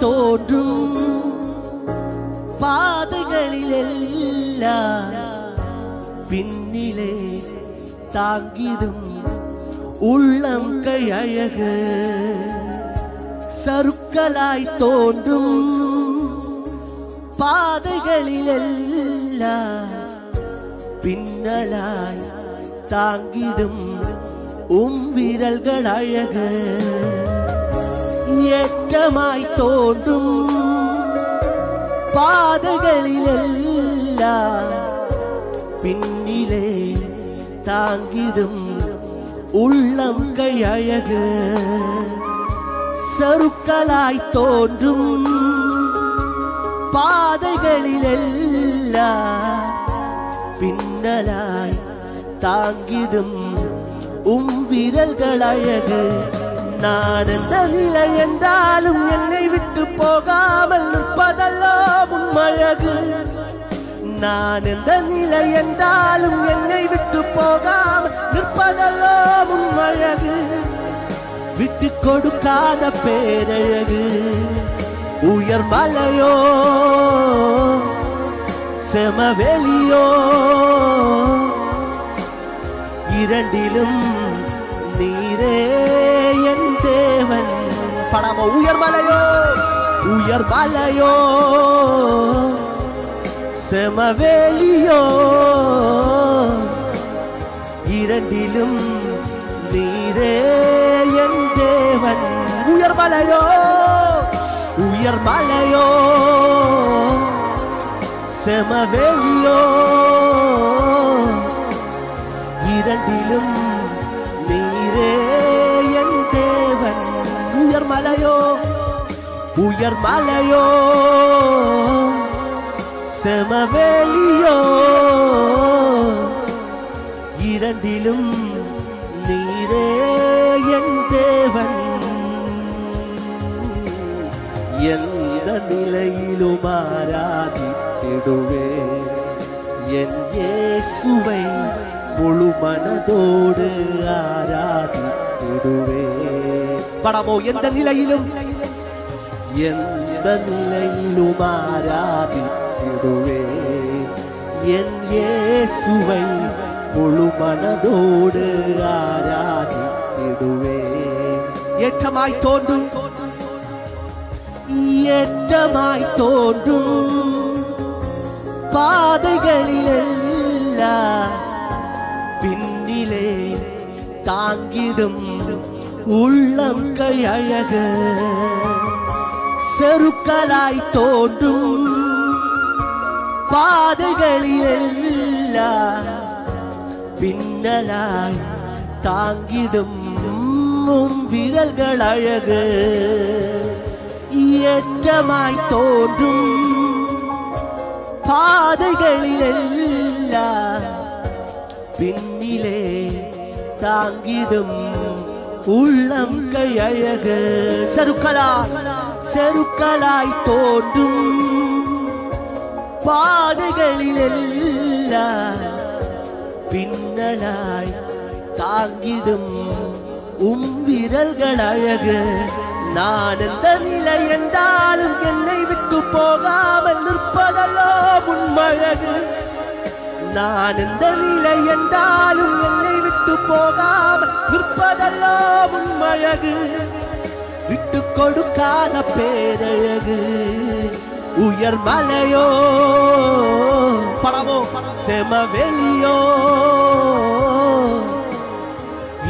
தோன்றும் பாதைகளில் எல்லாம் பின்னிலே தாங்கிடும் உள்ளம் கை அழகு சருக்களாய் தோன்றும் பாதைகளில் எல்லாம் பின்னலாய் தாங்கிடும் விரல்கள் அழகு ஏற்றமாய் தோன்றும் பாதைகளில் எல்லாம் பின்னிலே தாங்கிடும் உள்ளம் கை அழகு சருக்களாய் தோன்றும் பாதைகளில் எல்லாம் பின்னலாய் தாங்கிடும் விரல்கள் அழகு நான் எந்த நிலை என்றாலும் என்னை விட்டு போகாமல் நிற்பதல்லோ உன்மழகு நான் எந்த நிலை என்றாலும் என்னை விட்டு போகாமல் நிற்பதல்லோ உன்மழகு விட்டு கொடுக்காத பேரழகு உயர் மலையோ செமவெளியோ இரண்டிலும் நீரே என் தேவன் படமோ உயர் மலையோ செமவெளியோ இரண்டிலும் நீரே என் தேவன் உயர் மலையோ செமவெளியோ இரண்டிலும் நீரே என் தேவன் உயர் மலையோ செமவெளியோ இரண்டிலும் நீரே என் தேவன் எந்த நிலையிலும் ஆராதித்திடுவே என் இயேசுவை முழு மனதோடு ஆராதித்திடுவே படமோ எந்த நிலையிலும் ஆராதித்திடுவே என் இயேசுவை முழு மனதோடு ஆராதித்திடுவே ஏற்றமாய் தோன்றும் பாதைகளில் எல்லாம் பின்னிலே தாங்கிடும் உள்ளம் கை அழகு செருக்களாய் தோன்றும் பாதைகளில் எல்லாம் பின்னலாய் தாங்கிடும் விரல்கள் அழகு ஏற்றமாய் தோன்றும் பாதைகளில் எல்லாம் பின்னிலே தாங்கிடும் உள்ளம் கை அழகு செருக்களாய் தோன்றும் பாதைகளில் எல்லாம் பின்னலாய் தாங்கிடும் விரல்கள் அழகு நான் எந்த நிலை என்றாலும் என்னை விட்டு போகாமல் நிற்பதல்லோ உன்மழகு நான் எந்த நிலை என்றாலும் என்னை விட்டு போகாமல் நிற்பதல்லோ உன்மழகு விட்டு கொடுக்காத பேரழகு உயர் மலையோ படமோ செமவெளியோ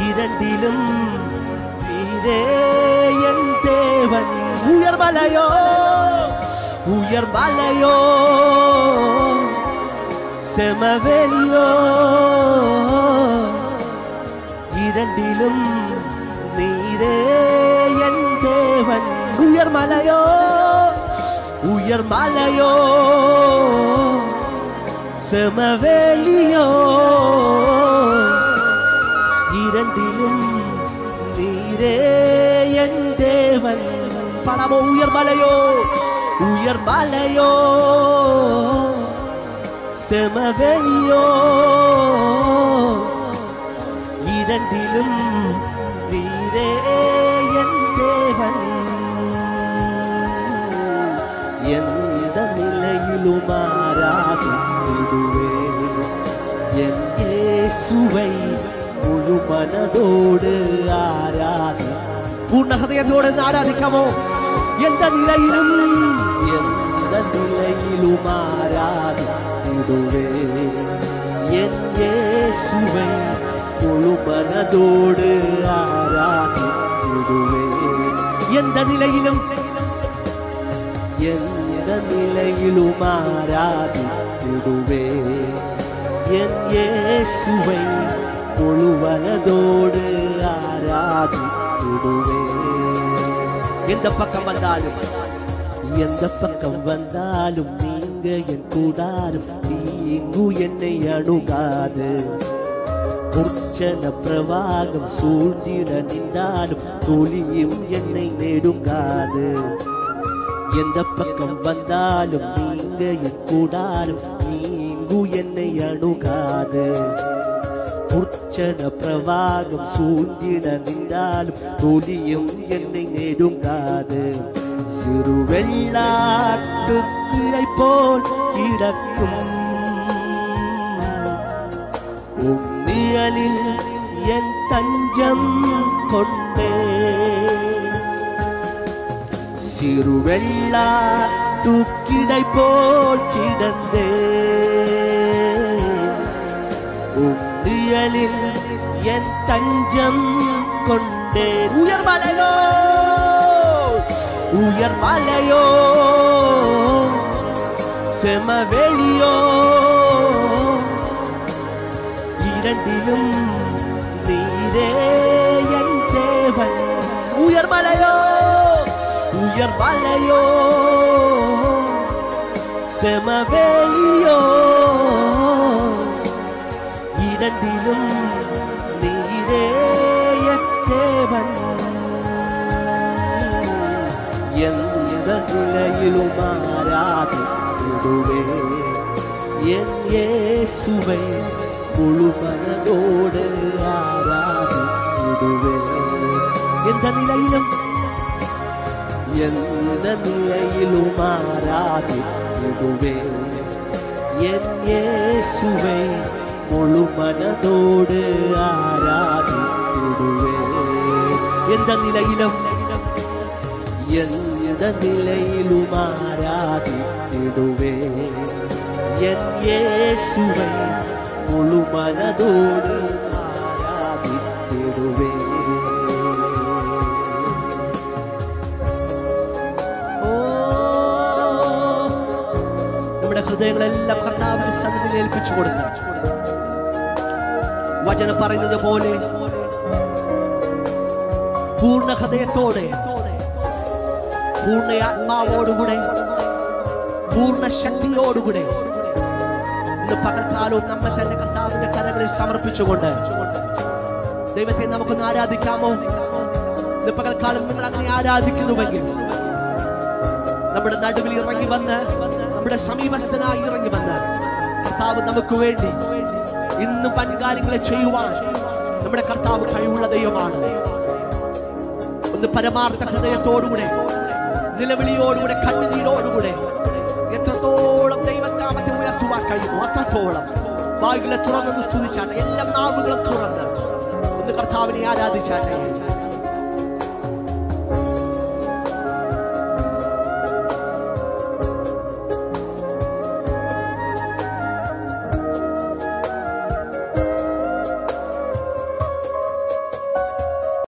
இரண்டிலும் நீரே என் தேவன் உயர் மலையோ செமவெளியோ இரண்டிலும் நீரே என் தேவன் உயர் மலையோ செமவெளியோ இரண்டிலும் நீரே என் தேவன் படமோ உயர் மலையோ செமவெளியோ இரண்டிலும் நீரே என் தேவன் எந்த நிலையிலும் ஆராதித்திடுவே என் இயேசுவை முழு மனதோடு ஆராதி. பூர்ண ஹதயத்தோடு ஆராதிக்காமோ? எந்த நிலையிலும் ஆராதித்திடுவே என் இயேசுவை முழு மனதோடு ஆராதித்திடுவே. எந்த நிலையிலும் ஆராதித்திடுவே என் இயேசுவை முழு மனதோடு ஆராதித்திடுவே. எந்த பக்கம் வந்தாலும் நீங்க என் கூடாரும் நீங்கு என்னை அணுகாது. உற்சன பிரவாகம் சூழ்ந்திட நின்றாலும் துளியும் என்னை நெருங்காது. எந்த பக்கம் வந்தாலும் நீங்க என் கூடாரும் நீங்கு என்னை அணுகாது. உற்சன பிரவாகம் சூழ்ந்திட நின்றாலும் துளியும் என்னை நெருங்காது. சிறு வெள்ளாட்டு கிளை போல் கிடக்கும் உம்மியலில் என் தஞ்சம் கொண்டே. சிறு வெள்ளாட்டு கிளை போல் கிடந்தே உம்மியலில் என் தஞ்சம் கொண்டே. உயர் மலையோ செமவெளியோ இரண்டிலும் நீரே என் தேவன். உயர் மலையோ செமவெளியோ இரண்டிலும் நீரே என் தேவன். எந்த நிலையிலும் ஆராதித்திடுவே என் இயேசுவை முழு மனதோடு ஆராதித்திடுவே. எந்த நிலையிலும் ஆராதித்திடுவே என் இயேசுவை முழு மனதோடு ஆராதித்திடுவே. எந்த நிலையிலும் ஆராதித்திடுவே என் இயேசுவை முழு மனதோடு ஆராதித்திடுவே. നമ്മുടെ ഹൃദയങ്ങളെല്ലാം കർത്താവിന്റെ സന്നിധിയിൽ ഏൽപ്പിച്ചു കൊടുക്കാം. വചനം പറയുന്നത് പോലെ പൂർണ്ണ ഹൃദയത്തോടെ പൂർണ്ണ ആത്മാവോടുകൂടെ പൂർണ്ണ ശക്തിയോടുകൂടെ ഇന്ന് പകൽക്കാലവും നമ്മെ തന്നെ കർത്താവിന്റെ കരങ്ങളിൽ സമർപ്പിച്ചുകൊണ്ട് ദൈവത്തെ നമുക്കൊന്ന് ആരാധിക്കാമോ? ഇന്ന് പകൽക്കാലം നിങ്ങൾ അങ്ങനെ ആരാധിക്കുന്നുവെങ്കിൽ നമ്മുടെ നടുവിൽ ഇറങ്ങി വന്ന് നമ്മുടെ സമീപസ്ഥനായി ഇറങ്ങി വന്ന് കർത്താവ് നമുക്ക് വേണ്ടി ഇന്നും വൻകാര്യങ്ങളെ ചെയ്യുവാൻ നമ്മുടെ കർത്താവ് കഴിവുള്ള ദൈവമാണ്. ഒന്ന് പരമാർത്ഥ ഹൃദയത്തോടുകൂടെ നിലവിളിയോടുകൂടെ കണ്ണുനീരോടുകൂടെ എത്രത്തോളം ദൈവനാമത്തെ ഉയർത്തുവാൻ കഴിയുമോ അത്രത്തോളം വായുകളെ തുറന്നൊന്ന് സ്തുതിച്ചാട്ടെ. എല്ലാ നാവുകളും തുറന്ന് ഒന്ന് കർത്താവിനെ ആരാധിച്ചാട്ടെ.